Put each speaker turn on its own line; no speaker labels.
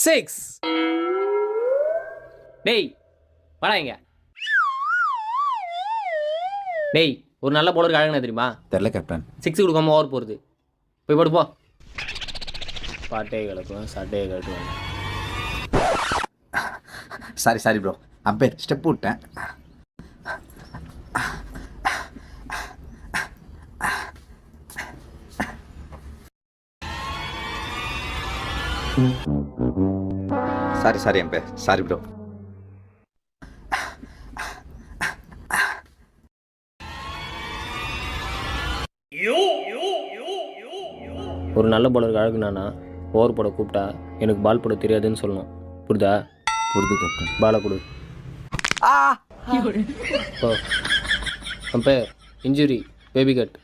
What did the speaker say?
Six. டேய் வாடா இங்க. டேய் ஒரு நல்ல பவுலருக்கு அழகுனா தெரியுமா?
தெரில கேப்டன்.
சிக்ஸ் கொடுக்காம ஓவர் போகிறது. போய் போடு போ. பாட்டே கிடக்கும் சட்டையை கட்டுவாங்க.
சாரி ப்ரோ, அம்பேர் ஸ்டெப் விட்டேன். Sorry ampere, sorry bro.
ஒரு நல்ல பவுலருக்கு அழகுனானா ஓவர் போட கூப்பிட்டா எனக்கு பால் போட தெரியாதுன்னு சொல்லணும். புரியுதா?
புரியுது கேப்டன்.
பாலை கொடு. ஓ அம்பேர் இன்ஜுரி பேபி கட்.